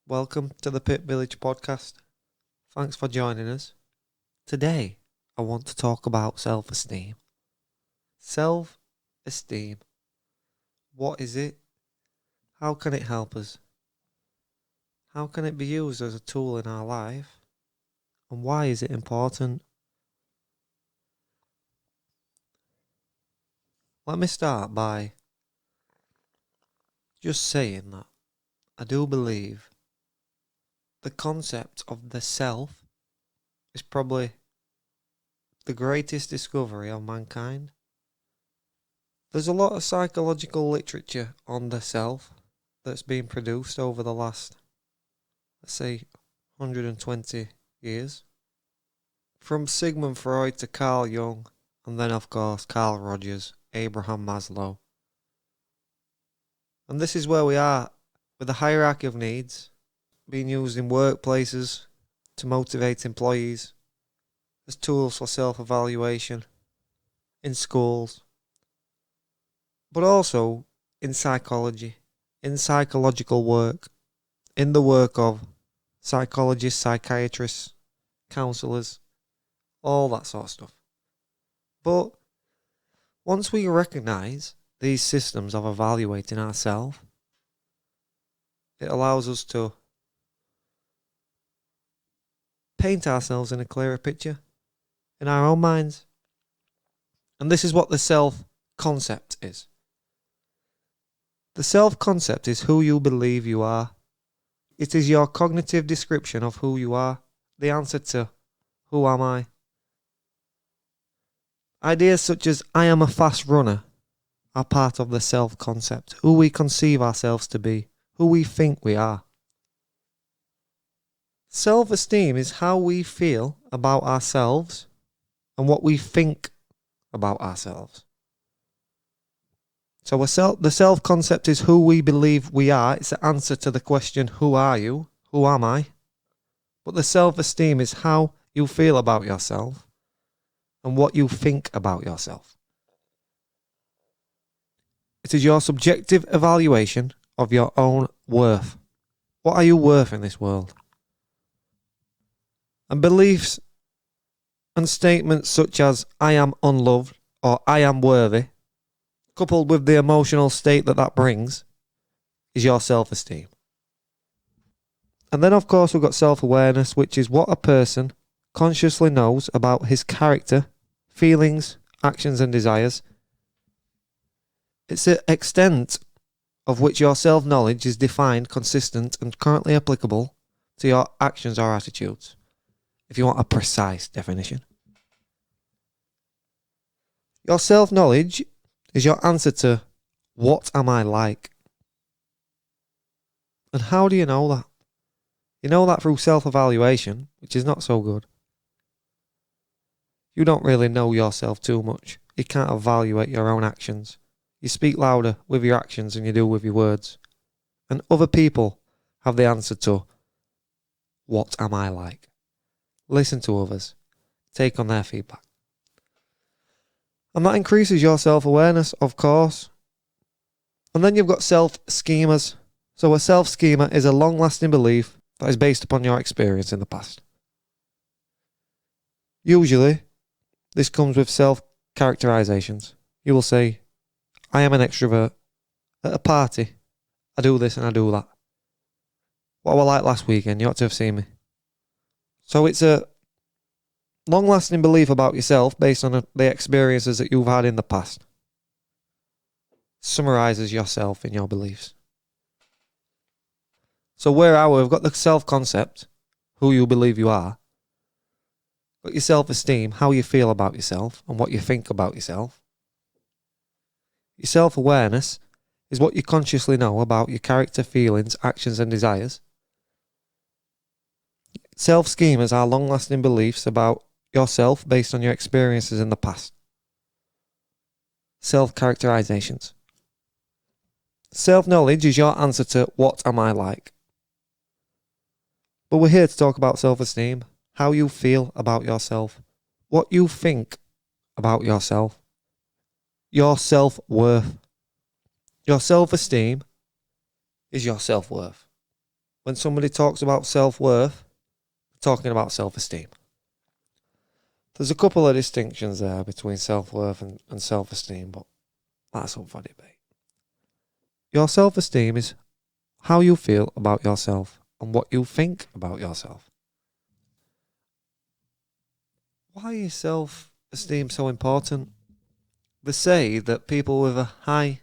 Welcome to the Pit Village podcast. Thanks for joining us. Today, I want to talk about self-esteem. Self-esteem. What is it? How can it help us? How can it be used as a tool in our life? And why is it important? Let me start by just saying that I do believe the concept of the self is probably the greatest discovery of mankind. There's a lot of psychological literature on the self that's been produced over the last, let's say, 120 years. From Sigmund Freud to Carl Jung, and then of course Carl Rogers, Abraham Maslow. And this is where we are with the hierarchy of needs being used in workplaces to motivate employees, as tools for self-evaluation, in schools, but also in psychology, in psychological work, in the work of psychologists, psychiatrists, counsellors, all that sort of stuff. But once we recognise these systems of evaluating ourselves, it allows us to paint ourselves in a clearer picture in our own minds. And this is what the self-concept is. The self-concept is who you believe you are. It is your cognitive description of who you are, the answer to who am I? Ideas such as I am a fast runner are part of the self-concept, who we conceive ourselves to be, who we think we are. Self-esteem is how we feel about ourselves and what we think about ourselves. So the self-concept is who we believe we are. It's the answer to the question, who are you? Who am I? But the self-esteem is how you feel about yourself and what you think about yourself. It is your subjective evaluation of your own worth. What are you worth in this world? And beliefs and statements such as I am unloved or I am worthy, coupled with the emotional state that brings, is your self-esteem. And then of course we've got self-awareness, which is what a person consciously knows about his character, feelings, actions and desires. It's the extent of which your self-knowledge is defined, consistent and currently applicable to your actions or attitudes, if you want a precise definition. Your self-knowledge is your answer to what am I like? And how do you know that? You know that through self-evaluation, which is not so good. You don't really know yourself too much. You can't evaluate your own actions. You speak louder with your actions than you do with your words. And other people have the answer to what am I like? Listen to others. Take on their feedback. And that increases your self-awareness, of course. And then you've got self-schemas. So a self-schema is a long-lasting belief that is based upon your experience in the past. Usually, this comes with self-characterizations. You will say, I am an extrovert. At a party, I do this and I do that. What was I like last weekend? You ought to have seen me. So it's a long-lasting belief about yourself based on the experiences that you've had in the past. Summarizes yourself in your beliefs. So where are we? We've got the self-concept, who you believe you are. Got your self-esteem, how you feel about yourself and what you think about yourself. Your self-awareness is what you consciously know about your character, feelings, actions and desires. Self-schemas are long-lasting beliefs about yourself based on your experiences in the past. Self-characterizations. Self-knowledge is your answer to what am I like? But we're here to talk about self-esteem, how you feel about yourself, what you think about yourself, your self-worth. Your self-esteem is your self-worth. when somebody talks about self-worth, they're talking about self-esteem. There's a couple of distinctions there between self-worth and self-esteem, but that's up for debate. Your self-esteem is how you feel about yourself and what you think about yourself. Why is self-esteem so important? They say that people with a high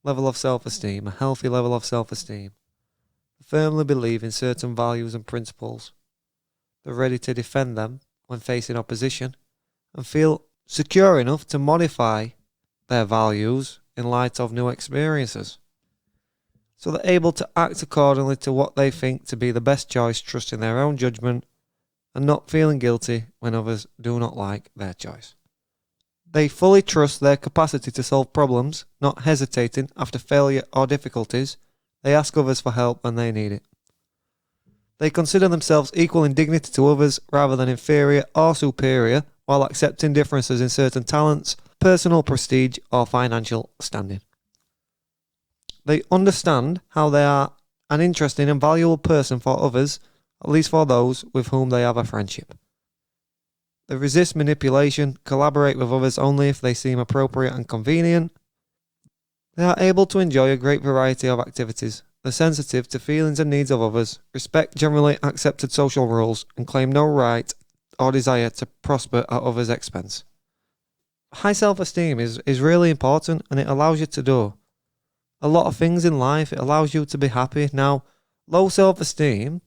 level of self-esteem, a healthy level of self-esteem, firmly believe in certain values and principles. They're ready to defend them when facing opposition and feel secure enough to modify their values in light of new experiences. So they're able to act accordingly to what they think to be the best choice, trusting their own judgment and not feeling guilty when others do not like their choice. They fully trust their capacity to solve problems, not hesitating after failure or difficulties. They ask others for help when they need it. They consider themselves equal in dignity to others rather than inferior or superior, while accepting differences in certain talents, personal prestige or financial standing. They understand how they are an interesting and valuable person for others, at least for those with whom they have a friendship. They resist manipulation, collaborate with others only if they seem appropriate and convenient. They are able to enjoy a great variety of activities. They're sensitive to feelings and needs of others, respect generally accepted social rules, and claim no right or desire to prosper at others' expense. High self-esteem is really important, and it allows you to do a lot of things in life. It allows you to be happy. Now, low self-esteem,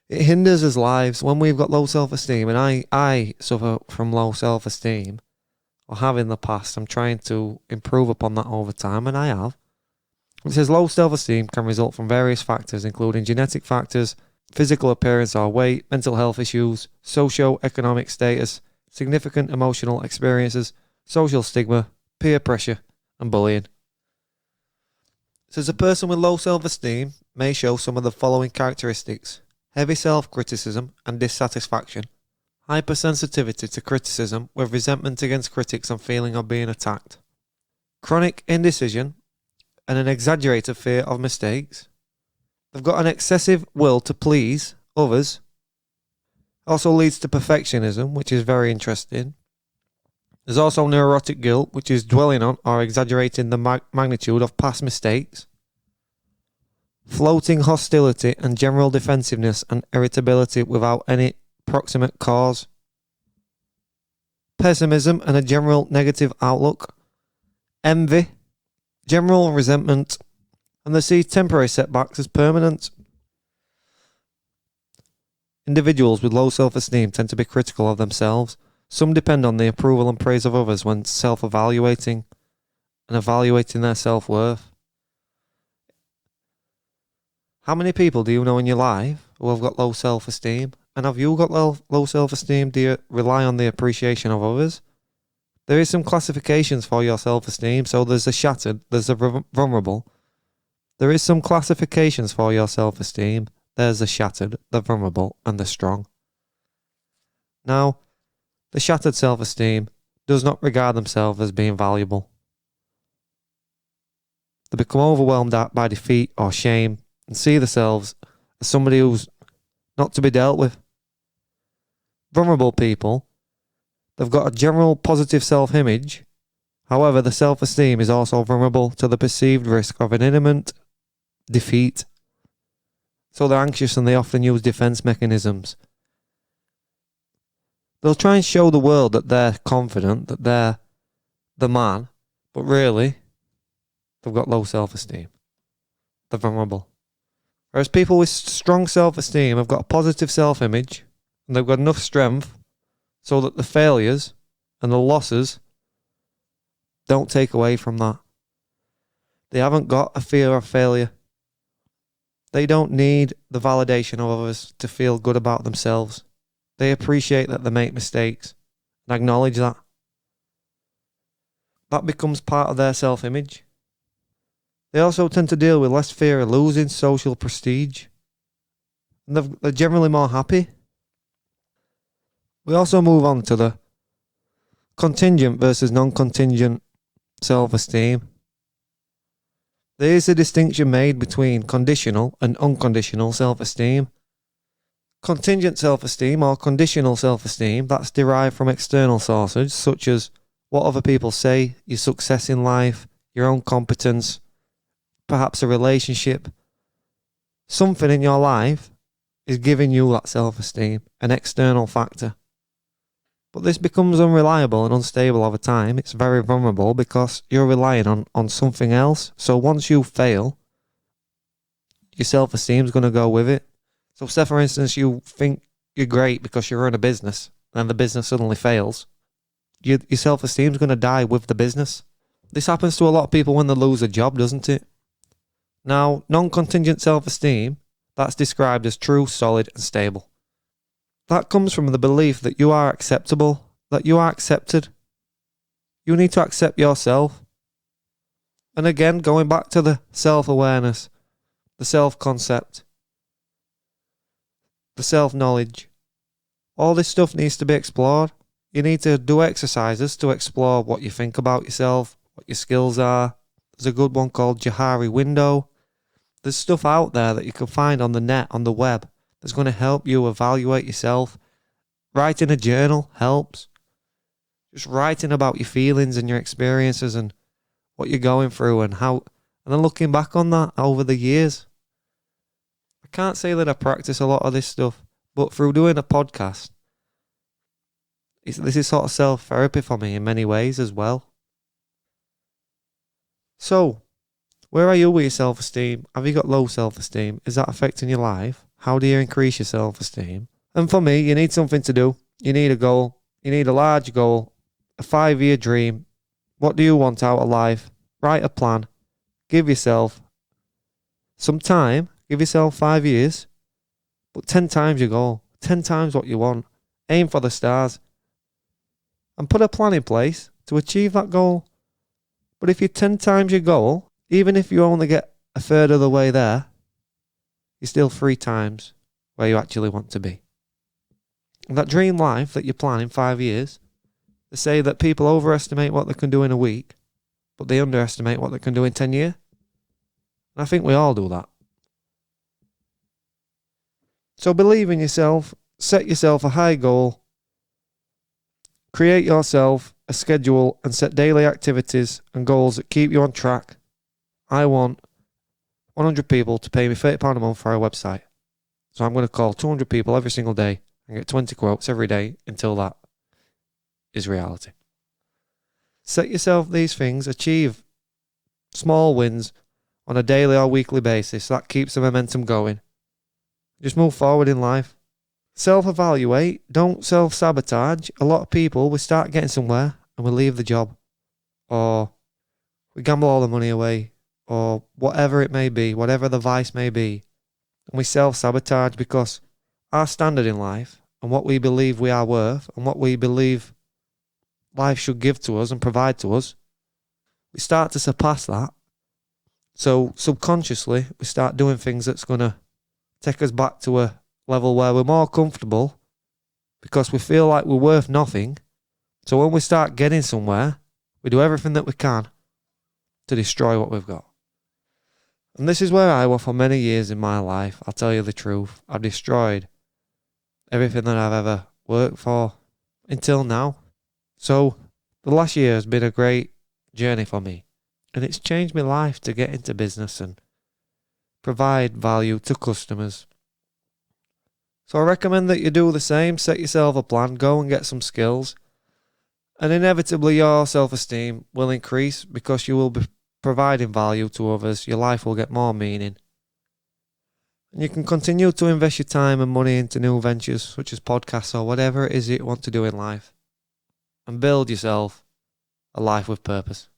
it hinders us lives when we've got low self-esteem, and I suffer from low self-esteem, or have in the past. I'm trying to improve upon that over time, and I have. It says low self-esteem can result from various factors, including genetic factors, physical appearance or weight, mental health issues, socio-economic status, significant emotional experiences, social stigma, peer pressure, and bullying. It says a person with low self-esteem may show some of the following characteristics: heavy self-criticism and dissatisfaction, hypersensitivity to criticism with resentment against critics and feeling of being attacked, chronic indecision and an exaggerated fear of mistakes. They've got an excessive will to please others. Also leads to perfectionism, which is very interesting. There's also neurotic guilt, which is dwelling on or exaggerating the magnitude of past mistakes. Floating hostility and general defensiveness and irritability without any proximate cause. Pessimism and a general negative outlook. Envy, general resentment, and they see temporary setbacks as permanent. Individuals with low self-esteem tend to be critical of themselves. Some depend on the approval and praise of others when self-evaluating and evaluating their self-worth. How many people do you know in your life who have got low self-esteem? And have you got low self-esteem? Do you rely on the appreciation of others? There is some classifications for your self-esteem. So there's the shattered, there's the vulnerable. There is some classifications for your self-esteem. There's the shattered, the vulnerable, and the strong. Now, the shattered self-esteem does not regard themselves as being valuable. They become overwhelmed by defeat or shame and see themselves as somebody who's not to be dealt with. Vulnerable people, they've got a general positive self-image. However, the self-esteem is also vulnerable to the perceived risk of an imminent defeat. So they're anxious and they often use defense mechanisms. They'll try and show the world that they're confident, that they're the man, but really, they've got low self-esteem. They're vulnerable. Whereas people with strong self-esteem have got a positive self-image, and they've got enough strength so that the failures and the losses don't take away from that. They haven't got a fear of failure. They don't need the validation of others to feel good about themselves. They appreciate that they make mistakes and acknowledge that. That becomes part of their self-image. They also tend to deal with less fear of losing social prestige. And they're generally more happy. We also move on to the contingent versus non-contingent self-esteem. There is a distinction made between conditional and unconditional self-esteem. Contingent self-esteem or conditional self-esteem, that's derived from external sources such as what other people say, your success in life, your own competence, perhaps a relationship. Something in your life is giving you that self-esteem, an external factor. But this becomes unreliable and unstable over time. It's very vulnerable because you're relying on something else. So once you fail, your self-esteem is going to go with it. So say, for instance, you think you're great because you run a business and the business suddenly fails. Your self-esteem is going to die with the business. This happens to a lot of people when they lose a job, doesn't it? Now, non-contingent self-esteem, that's described as true, solid and stable. That comes from the belief that you are acceptable, that you are accepted. You need to accept yourself. And again, going back to the self-awareness, the self-concept, the self-knowledge, all this stuff needs to be explored. You need to do exercises to explore what you think about yourself, what your skills are. There's a good one called Johari Window. There's stuff out there that you can find on the net, on the web, that's going to help you evaluate yourself. Writing a journal helps. Just writing about your feelings and your experiences and what you're going through and how, and then looking back on that over the years. I can't say that I practice a lot of this stuff, but through doing a podcast, this is sort of self-therapy for me in many ways as well. So, where are you with your self-esteem? Have you got low self-esteem? Is that affecting your life? How do you increase your self-esteem? And for me, you need something to do. You need a goal. You need a large goal, a 5-year dream. What do you want out of life? Write a plan. Give yourself some time. Give yourself 5 years. But 10 times your goal. 10 times what you want. Aim for the stars. And put a plan in place to achieve that goal. But if you're 10 times your goal, even if you only get a third of the way there, you're still 3 times where you actually want to be. And that dream life that you plan in 5 years, they say that people overestimate what they can do in a week, but they underestimate what they can do in 10 years. And I think we all do that. So believe in yourself, set yourself a high goal, create yourself a schedule and set daily activities and goals that keep you on track. I want 100 people to pay me £30 a month for our website. So I'm going to call 200 people every single day and get 20 quotes every day until that is reality. Set yourself these things, achieve small wins on a daily or weekly basis. That keeps the momentum going. Just move forward in life. Self-evaluate. Don't self-sabotage. A lot of people, we start getting somewhere and we leave the job. Or we gamble all the money away. Or whatever it may be, whatever the vice may be. And we self-sabotage because our standard in life and what we believe we are worth and what we believe life should give to us and provide to us, we start to surpass that. So subconsciously, we start doing things that's going to take us back to a level where we're more comfortable because we feel like we're worth nothing. So when we start getting somewhere, we do everything that we can to destroy what we've got. And this is where I was for many years in my life. I'll tell you the truth. I've destroyed everything that I've ever worked for until now. So the last year has been a great journey for me. And it's changed my life to get into business and provide value to customers. So I recommend that you do the same. Set yourself a plan. Go and get some skills. And inevitably your self-esteem will increase because you will be providing value to others. Your life will get more meaning. And you can continue to invest your time and money into new ventures such as podcasts or whatever it is you want to do in life. And build yourself a life with purpose.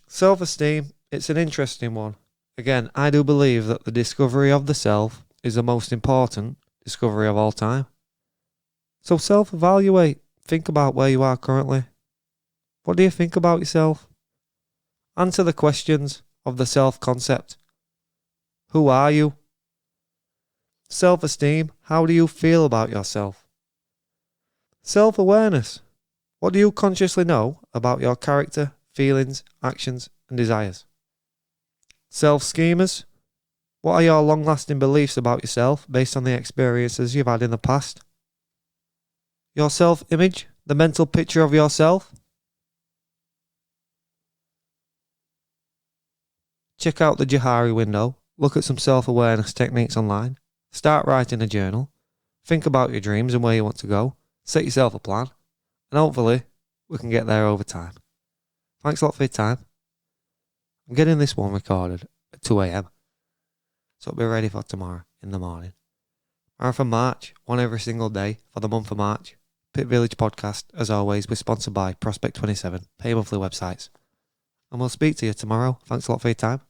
Self-esteem, it's an interesting one. Again, I do believe that the discovery of the self is the most important discovery of all time. So self-evaluate. Think about where you are currently. What do you think about yourself? Answer the questions of the self-concept. Who are you? Self-esteem. How do you feel about yourself? Self-awareness. What do you consciously know about your character, feelings, actions, and desires. Self-schemas. What are your long-lasting beliefs about yourself based on the experiences you've had in the past? Your self-image, the mental picture of yourself. Check out the Johari window, look at some self-awareness techniques online, start writing a journal, think about your dreams and where you want to go, set yourself a plan, and hopefully we can get there over time. Thanks a lot for your time. I'm getting this one recorded at 2 a.m, so it'll be ready for tomorrow in the morning. Marathon March, one every single day for the month of March. Pit Village Podcast, as always, we're sponsored by Prospect 27, pay monthly websites. And we'll speak to you tomorrow. Thanks a lot for your time.